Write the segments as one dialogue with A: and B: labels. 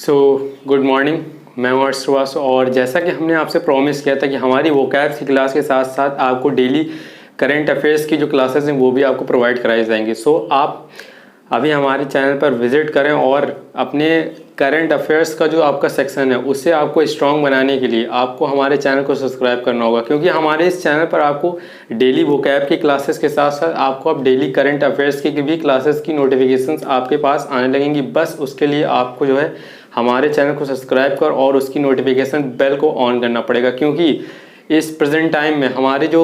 A: So good morning, मैं हूं हर्ष श्रीवास्तव। और जैसा कि हमने आपसे प्रॉमिस किया था कि हमारी वोकैब्स की क्लास के साथ साथ आपको डेली करंट अफेयर्स की जो क्लासेस हैं वो भी आपको प्रोवाइड कराई जाएंगी। सो आप अभी हमारे चैनल पर विजिट करें और अपने करंट अफेयर्स का जो आपका सेक्शन है उसे आपको स्ट्रॉन्ग बनाने के लिए आपको हमारे चैनल को सब्सक्राइब करना होगा, क्योंकि हमारे इस चैनल पर आपको डेली वोकैब की क्लासेस के साथ साथ आपको अब डेली करंट अफेयर्स की भी क्लासेस की नोटिफिकेशंस आपके पास आने लगेंगी। बस उसके लिए आपको जो है हमारे चैनल को सब्सक्राइब कर और उसकी नोटिफिकेशन बेल को ऑन करना पड़ेगा, क्योंकि इस प्रेजेंट टाइम में हमारी जो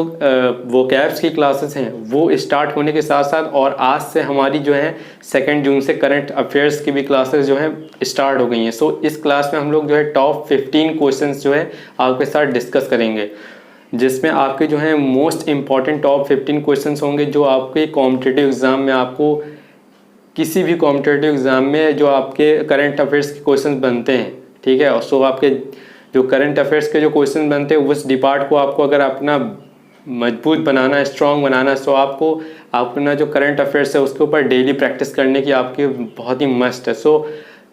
A: वोकैब्स की क्लासेस हैं वो स्टार्ट होने के साथ साथ और आज से हमारी जो है 2 जून से करंट अफेयर्स की भी क्लासेस जो है स्टार्ट हो गई हैं। सो इस क्लास में हम लोग जो है टॉप 15 क्वेश्चंस जो है आपके साथ डिस्कस करेंगे, जिसमें आपके जो है मोस्ट इम्पॉर्टेंट टॉप 15 क्वेश्चंस होंगे जो आपके कॉम्पिटिटिव एग्जाम में आपको किसी भी कॉम्पिटिटिव एग्जाम में जो आपके करंट अफेयर्स के क्वेश्चन बनते हैं, ठीक है। और सो आपके जो करंट अफेयर्स के जो क्वेश्चन बनते हैं उस डिपार्ट को आपको अगर अपना मजबूत बनाना है, स्ट्रॉन्ग बनाना है, सो आपको अपना जो करंट अफेयर्स है उसके ऊपर डेली प्रैक्टिस करने की आपकी बहुत ही मस्ट है। सो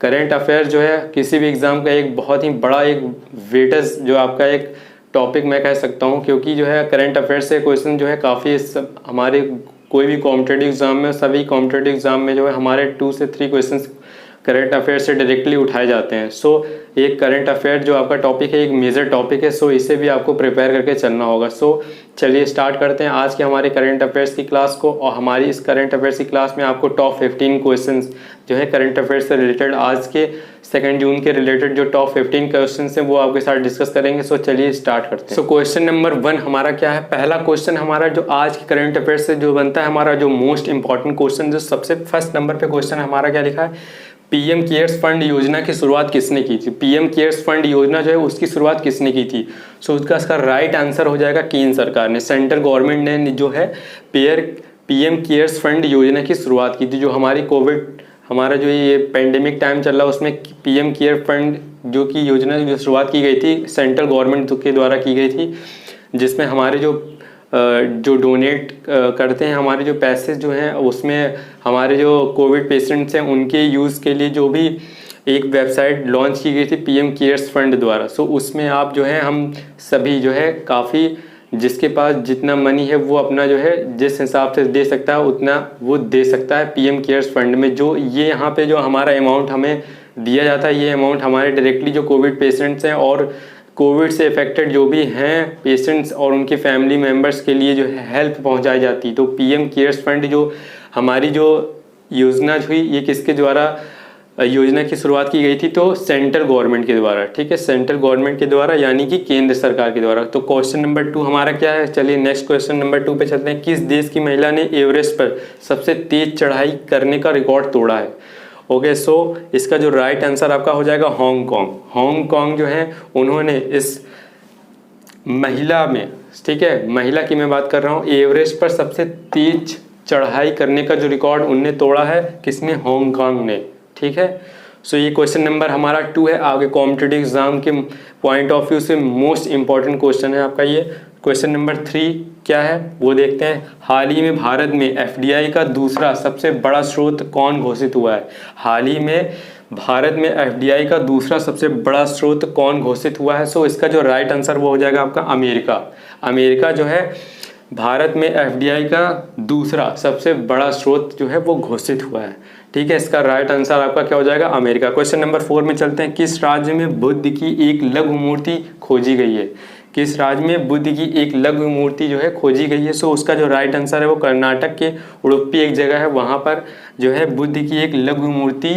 A: करंट अफेयर जो है किसी भी एग्ज़ाम का एक बहुत ही बड़ा एक वेटेज जो आपका एक टॉपिक मैं कह सकता हूँ, क्योंकि जो है करंट अफेयर से क्वेश्चन जो है काफ़ी हमारे कोई भी कॉम्पिटिटिव एग्जाम में, सभी कॉम्पिटिटिव एग्जाम में जो है हमारे 2 से 3 क्वेश्चंस करंट अफेयर से डायरेक्टली उठाए जाते हैं। सो एक करंट अफेयर जो आपका टॉपिक है एक मेजर टॉपिक है, सो इसे भी आपको प्रिपेयर करके चलना होगा। सो चलिए स्टार्ट करते हैं आज के हमारे करंट अफेयर्स की क्लास को। और हमारी इस करंट अफेयर्स की क्लास में आपको टॉप 15 क्वेश्चंस जो है करंट अफेयर्स से रिलेटेड आज के 2 जून के रिलेटेड जो टॉप 15 क्वेश्चंस हैं वो आपके साथ डिस्कस करेंगे। सो चलिए स्टार्ट करते हैं। सो क्वेश्चन नंबर 1 हमारा क्या है? पहला क्वेश्चन हमारा जो आज के करंट अफेयर्स से जो बनता है, हमारा जो मोस्ट इंपॉर्टेंट क्वेश्चन, जो सबसे फर्स्ट नंबर पे क्वेश्चन हमारा क्या लिखा है? पीएम केयर्स फंड योजना की शुरुआत किसने की थी? पीएम केयर्स फंड योजना जो है उसकी शुरुआत किसने की थी? सो उसका इसका राइट आंसर हो जाएगा केंद्र सरकार ने, सेंट्रल गवर्नमेंट ने जो है पीएम केयर्स फंड योजना की शुरुआत की थी। जो हमारी कोविड हमारा जो ये पेंडेमिक टाइम चल रहा है उसमें पीएम केयर फंड जो की योजना की शुरुआत की गई थी सेंट्रल गवर्नमेंट के द्वारा की गई थी, जिसमें हमारे जो डोनेट करते हैं हमारे जो पैसे जो हैं उसमें हमारे जो कोविड पेशेंट्स हैं उनके यूज़ के लिए जो भी एक वेबसाइट लॉन्च की गई थी पीएम केयर्स फंड द्वारा। सो उसमें आप जो है हम सभी जो है काफ़ी जिसके पास जितना मनी है वो अपना जो है जिस हिसाब से दे सकता है उतना वो दे सकता है पीएम केयर्स फंड में। जो ये यहाँ पे जो हमारा अमाउंट हमें दिया जाता है ये अमाउंट हमारे डायरेक्टली जो कोविड पेशेंट्स हैं और कोविड से इफेक्टेड जो भी हैं पेशेंट्स और उनके फैमिली मेम्बर्स के लिए जो है हेल्प पहुंचाई जाती है। तो पीएम केयर्स फंड जो हमारी जो योजना हुई ये किसके द्वारा योजना की शुरुआत की गई थी? तो सेंट्रल गवर्नमेंट के द्वारा, ठीक है, सेंट्रल गवर्नमेंट के द्वारा यानी कि केंद्र सरकार के द्वारा। तो क्वेश्चन नंबर 2 हमारा क्या है? चलिए नेक्स्ट क्वेश्चन नंबर 2 पे चलते हैं। किस देश की महिला ने एवरेस्ट पर सबसे तेज चढ़ाई करने का रिकॉर्ड तोड़ा है? ओके, सो इसका जो राइट आंसर आपका हो जाएगा हांगकांग। हांगकांग जो है उन्होंने इस महिला में, ठीक है, महिला की मैं बात कर रहा हूँ, एवरेस्ट पर सबसे तेज चढ़ाई करने का जो रिकॉर्ड उनने तोड़ा है किसने? हांगकांग ने, ठीक है। सो ये क्वेश्चन नंबर हमारा 2 है। आगे कॉम्पिटिटिव एग्जाम के पॉइंट ऑफ व्यू से मोस्ट इंपॉर्टेंट क्वेश्चन है आपका ये। क्वेश्चन नंबर 3 क्या है वो देखते हैं। हाल ही में भारत में एफडीआई का दूसरा सबसे बड़ा स्रोत कौन घोषित हुआ है? हाल ही में भारत में एफडीआई का दूसरा सबसे बड़ा स्रोत कौन घोषित हुआ है? सो इसका जो राइट आंसर वो हो जाएगा आपका अमेरिका। अमेरिका जो है भारत में एफडीआई का दूसरा सबसे बड़ा स्रोत जो है वो घोषित हुआ है, ठीक है। इसका राइट आंसर आपका क्या हो जाएगा? अमेरिका। क्वेश्चन नंबर 4 में चलते हैं। किस राज्य में बुद्ध की एक लघु मूर्ति खोजी गई है? किस राज्य में बुद्ध की एक लघु मूर्ति जो है खोजी गई है? सो उसका जो राइट आंसर है वो कर्नाटक के उडुपी एक जगह है, वहाँ पर जो है बुद्ध की एक लघु मूर्ति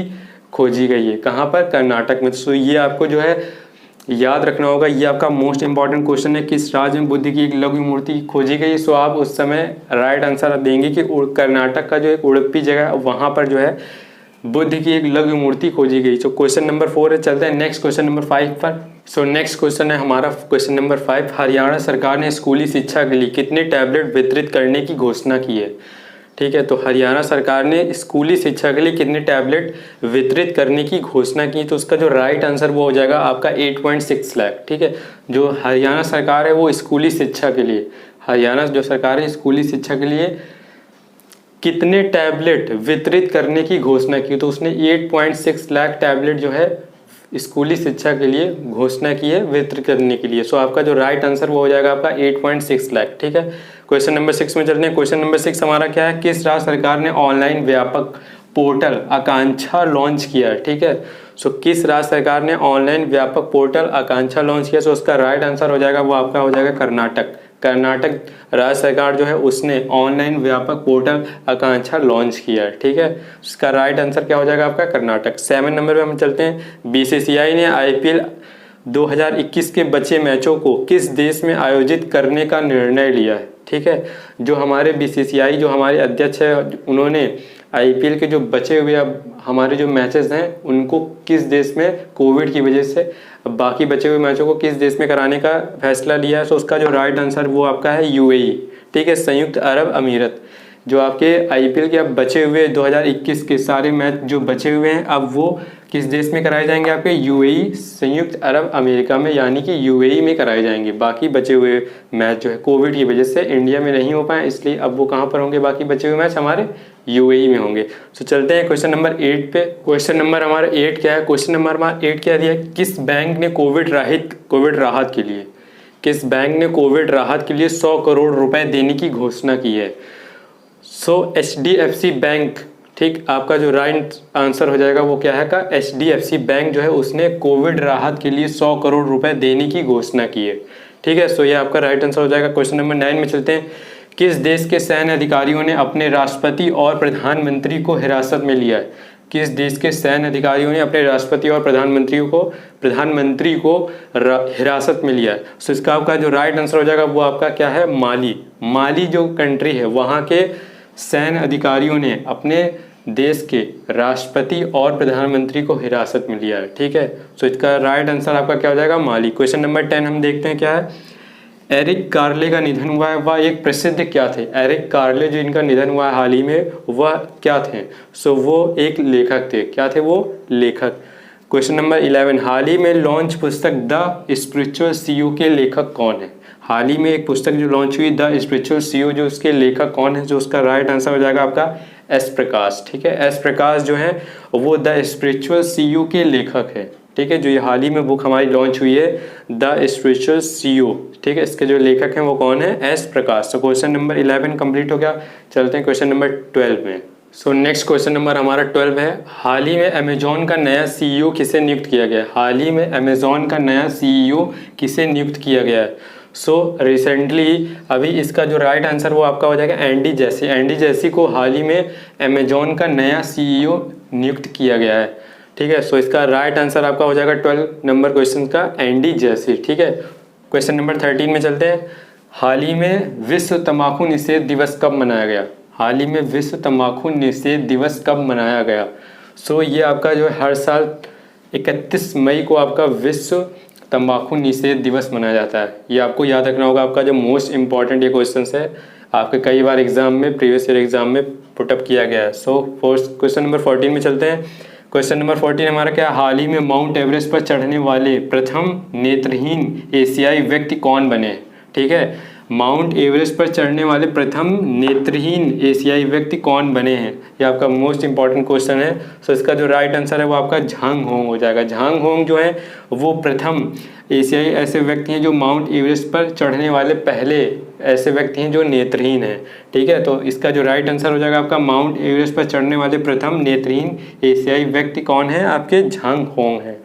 A: खोजी गई है। कहाँ पर? कर्नाटक में। सो ये आपको जो है याद रखना होगा, ये आपका मोस्ट इंपॉर्टेंट क्वेश्चन है। किस राज्य में बुद्ध की एक लघु मूर्ति खोजी गई? सो आप उस समय राइट आंसर आप देंगे कि कर्नाटक का जो एक उडुपी जगह है वहाँ पर जो है बुद्ध की एक लघु मूर्ति खोजी गई। सो क्वेश्चन नंबर 4 है। चलते हैं नेक्स्ट क्वेश्चन नंबर 5 पर। सो नेक्स्ट क्वेश्चन है हमारा क्वेश्चन नंबर 5। हरियाणा सरकार ने स्कूली शिक्षा के लिए कितने टैबलेट वितरित करने की घोषणा की है? ठीक है, तो हरियाणा सरकार ने स्कूली शिक्षा के लिए कितने टैबलेट वितरित करने की घोषणा की? तो उसका जो राइट आंसर वो हो जाएगा आपका 8.6 लाख, ठीक है। जो हरियाणा सरकार है वो स्कूली शिक्षा के लिए, हरियाणा जो सरकार है स्कूली शिक्षा के लिए कितने टैबलेट वितरित करने की घोषणा की? तो उसने 8.6 लाख टैबलेट जो है स्कूली शिक्षा के लिए घोषणा की है वितरित करने के लिए। सो आपका जो राइट आंसर वो हो जाएगा आपका 8.6 लाख। ठीक है, क्वेश्चन नंबर 6 में चलते हैं। क्वेश्चन नंबर 6 हमारा क्या है, किस राज्य सरकार ने ऑनलाइन व्यापक पोर्टल आकांक्षा लॉन्च किया है। ठीक है, सो किस राज्य सरकार ने ऑनलाइन व्यापक पोर्टल आकांक्षा लॉन्च किया। सो उसका राइट आंसर हो जाएगा वो आपका हो जाएगा कर्नाटक। कर्नाटक राज्य सरकार जो है उसने ऑनलाइन व्यापक पोर्टल आकांक्षा लॉन्च किया है। ठीक है, इसका राइट आंसर क्या हो जाएगा आपका कर्नाटक। 7 नंबर पे हम चलते हैं। बीसीसीआई ने आईपीएल 2021 के बचे मैचों को किस देश में आयोजित करने का निर्णय लिया है। ठीक है, जो हमारे बीसीसीआई जो हमारे अध्यक्ष है उन्होंने आईपीएल के जो बचे हुए अब हमारे जो मैचेस हैं उनको किस देश में कोविड की वजह से बाकी बचे हुए मैचों को किस देश में कराने का फैसला लिया है। तो उसका जो राइट आंसर वो आपका है यूएई। ठीक है, संयुक्त अरब अमीरत। जो आपके आईपीएल के अब बचे हुए 2021 के सारे मैच जो बचे हुए हैं अब वो किस देश में कराए जाएंगे आपके यूएई संयुक्त अरब अमेरिका में, यानी कि यूएई में कराए जाएंगे। बाकी बचे हुए मैच जो है कोविड की वजह से इंडिया में नहीं हो पाए, इसलिए अब वो कहाँ पर होंगे, बाकी बचे हुए मैच हमारे यूएई में होंगे। तो चलते हैं क्वेश्चन नंबर 8 पे। क्वेश्चन नंबर हमारा 8 क्या है, क्वेश्चन नंबर हमारा 8 क्या दिया, किस बैंक ने कोविड राहत के लिए किस बैंक ने कोविड राहत के लिए 100 करोड़ रुपए देने की घोषणा की है। सो HDFC बैंक। ठीक, आपका जो राइट आंसर हो जाएगा वो क्या है का HDFC बैंक जो है उसने कोविड राहत के लिए 100 करोड़ रुपए देने की घोषणा की है। ठीक है, सो ये आपका राइट आंसर हो जाएगा। क्वेश्चन नंबर 9 में चलते हैं। किस देश के सैन्य अधिकारियों ने अपने राष्ट्रपति और प्रधानमंत्री को हिरासत में लिया है। किस देश के सैन्य अधिकारियों ने अपने राष्ट्रपति और प्रधानमंत्री को हिरासत में लिया है। सो इसका आपका जो राइट आंसर हो जाएगा वो आपका क्या है, माली। माली जो कंट्री है वहाँ के सैन्य अधिकारियों ने अपने देश के राष्ट्रपति और प्रधानमंत्री को हिरासत में लिया है। ठीक है, सो इसका राइट आंसर आपका क्या हो जाएगा, माली। क्वेश्चन नंबर 10 हम देखते हैं क्या है। एरिक कार्ले का निधन हुआ है, वह एक प्रसिद्ध क्या थे। एरिक कार्ले जो इनका निधन हुआ है हाल ही में वह क्या थे। सो वो एक लेखक थे। क्या थे वो, लेखक। क्वेश्चन नंबर 11 हाल ही में लॉन्च पुस्तक द स्पिरिचुअल सीईओ के लेखक कौन है। हाल ही में एक पुस्तक जो लॉन्च हुई द स्पिरिचुअल सीईओ, जो उसके लेखक कौन है। जो उसका राइट आंसर हो जाएगा आपका एस प्रकाश। ठीक है, एस प्रकाश जो है वो द स्पिरिचुअल सीईओ के लेखक है। ठीक है, जो ये हाल ही में बुक हमारी लॉन्च हुई है द स्पिरिचुअल सीईओ। ठीक है, इसके जो लेखक हैं वो कौन है, एस प्रकाश। तो क्वेश्चन नंबर 11 कंप्लीट हो गया। चलते हैं क्वेश्चन नंबर 12 में। सो नेक्स्ट क्वेश्चन नंबर हमारा 12 है। हाल ही में अमेजॉन का नया सीईओ किसे नियुक्त किया गया है। हाल ही में अमेजॉन का नया सीईओ किसे नियुक्त किया गया है। सो रिसेंटली अभी इसका जो राइट आंसर वो आपका हो जाएगा एंडी जेसी। एंडी जेसी को हाल ही में अमेजॉन का नया सीईओ नियुक्त किया गया है। ठीक है, सो इसका राइट आंसर आपका हो जाएगा 12 नंबर क्वेश्चन का एंडी जेसी। ठीक है, क्वेश्चन नंबर 13 में चलते हैं। हाल ही में विश्व तंबाकू निषेध दिवस कब मनाया गया। हाल ही में विश्व तंबाकू निषेध दिवस कब मनाया गया। सो ये आपका जो है हर साल 31 मई को आपका विश्व तंबाकू निषेध दिवस मनाया जाता है। ये आपको याद रखना होगा। आपका जो मोस्ट इंपॉर्टेंट ये क्वेश्चन है आपके कई बार एग्जाम में प्रीवियस ईयर एग्जाम में पुटअप किया गया है। सो क्वेश्चन नंबर 14 में चलते हैं। क्वेश्चन नंबर 14 हमारा क्या, हाल ही में माउंट एवरेस्ट पर चढ़ने वाले प्रथम नेत्रहीन एशियाई व्यक्ति कौन बने। ठीक है, माउंट एवरेस्ट पर चढ़ने वाले प्रथम नेत्रहीन एशियाई व्यक्ति कौन बने हैं। ये आपका मोस्ट इंपॉर्टेंट क्वेश्चन है। सो इसका जो राइट आंसर है वो आपका झांग होंग हो जाएगा। झांग होंग जो है वो प्रथम एशियाई ऐसे व्यक्ति हैं जो माउंट एवरेस्ट पर चढ़ने वाले पहले ऐसे व्यक्ति हैं जो नेत्रहीन हैं। ठीक है, तो इसका जो राइट आंसर हो जाएगा आपका माउंट एवरेस्ट पर चढ़ने वाले प्रथम नेत्रहीन एशियाई व्यक्ति कौन है, आपके झांग होंग हैं।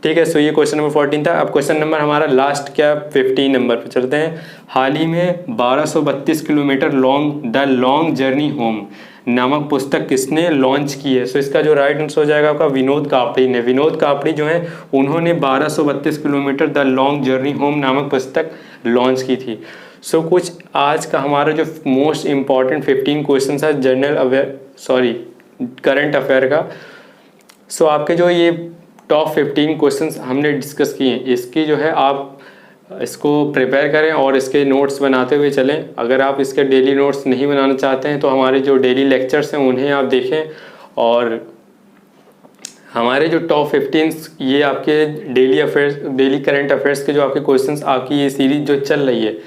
A: ठीक है, सो ये क्वेश्चन नंबर 14 था। अब क्वेश्चन नंबर हमारा लास्ट क्या 15 नंबर पर चलते हैं। हाल ही में 1232 kilometre long the long journey home नामक पुस्तक किसने लॉन्च की है। सो इसका जो राइट आंसर हो जाएगा आपका विनोद कापड़ी ने। विनोद कापड़ी जो है उन्होंने 1232 kilometre the long journey home नामक पुस्तक लॉन्च की थी। सो कुछ आज का हमारा जो मोस्ट इम्पॉर्टेंट 15 क्वेश्चन है करंट अफेयर का। सो आपके जो ये टॉप 15 क्वेश्चंस हमने डिस्कस किए हैं, इसकी जो है आप इसको प्रिपेयर करें और इसके नोट्स बनाते हुए चलें। अगर आप इसके डेली नोट्स नहीं बनाना चाहते हैं तो हमारे जो डेली लेक्चर्स हैं उन्हें आप देखें। और हमारे जो टॉप 15 ये आपके डेली करंट अफेयर्स के जो आपके क्वेश्चंस आपकी ये सीरीज जो चल रही है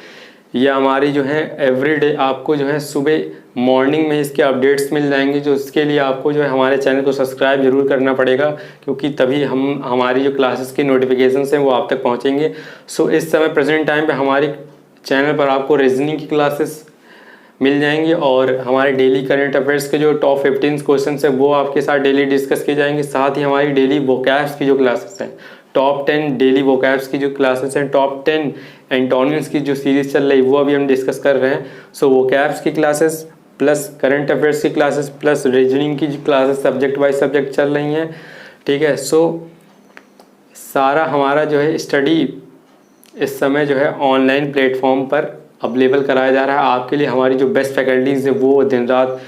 A: ये हमारी जो है एवरीडे आपको जो है सुबह मॉर्निंग में इसके अपडेट्स मिल जाएंगे, जो इसके लिए आपको जो है हमारे चैनल को सब्सक्राइब जरूर करना पड़ेगा, क्योंकि तभी हमारी जो क्लासेस की नोटिफिकेशंस हैं वो आप तक पहुंचेंगे। सो इस समय प्रेजेंट टाइम पे हमारे चैनल पर आपको रीजनिंग की क्लासेस मिल जाएंगी और हमारे डेली करंट अफेयर्स के जो टॉप 15 क्वेश्चन है वो आपके साथ डेली डिस्कस किए जाएंगे। साथ ही हमारी डेली वोकैब्स की जो क्लासेस हैं, टॉप 10 डेली वोकैब्स की जो क्लासेस हैं, टॉप 10 एंटोनिम्स की जो सीरीज चल रही है वो अभी हम डिस्कस कर रहे हैं। सो वोकैब्स की क्लासेस प्लस करंट अफेयर्स की क्लासेस प्लस रीजनिंग की क्लासेस सब्जेक्ट वाइज सब्जेक्ट चल रही हैं, ठीक है। सो सारा हमारा जो है स्टडी इस समय जो है ऑनलाइन प्लेटफॉर्म पर अवेलेबल कराया जा रहा है आपके लिए। हमारी जो बेस्ट फैकल्टीज़ है वो दिन रात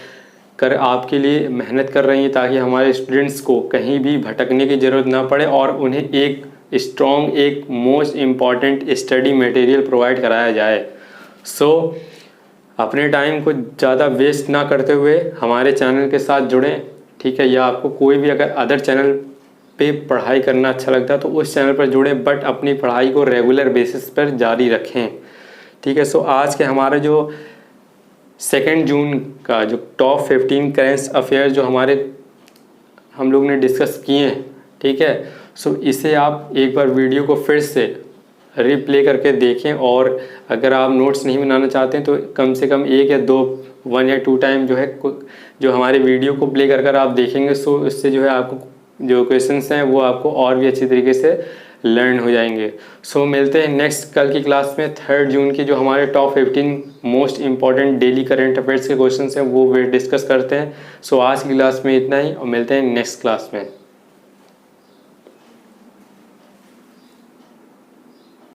A: कर आपके लिए मेहनत कर रही हैं, ताकि हमारे स्टूडेंट्स को कहीं भी भटकने की ज़रूरत ना पड़े और उन्हें एक स्ट्रॉन्ग, एक most important study material provide कराया जाए। सो अपने टाइम को ज़्यादा वेस्ट ना करते हुए हमारे चैनल के साथ जुड़ें, ठीक है। या आपको कोई भी अगर अदर चैनल पे पढ़ाई करना अच्छा लगता है तो उस चैनल पर जुड़ें, बट अपनी पढ़ाई को रेगुलर बेसिस पर जारी रखें, ठीक है। सो आज के हमारे जो 2 जून का जो टॉप 15 करेंट अफेयर जो हम लोग ने डिस्कस किए हैं, ठीक है। सो इसे आप एक बार वीडियो को फिर से रिप्ले करके देखें, और अगर आप नोट्स नहीं बनाना चाहते हैं तो कम से कम 1 या 2 टाइम जो है जो हमारे वीडियो को प्ले कर आप देखेंगे। सो इससे जो है आपको जो क्वेश्चंस हैं वो आपको और भी अच्छी तरीके से लर्न हो जाएंगे। सो मिलते हैं नेक्स्ट कल की क्लास में 3 जून की जो हमारे top 15 most important daily current affairs के क्वेश्चंस हैं वो डिस्कस करते हैं। सो आज की क्लास में इतना ही और मिलते हैं नेक्स्ट क्लास में।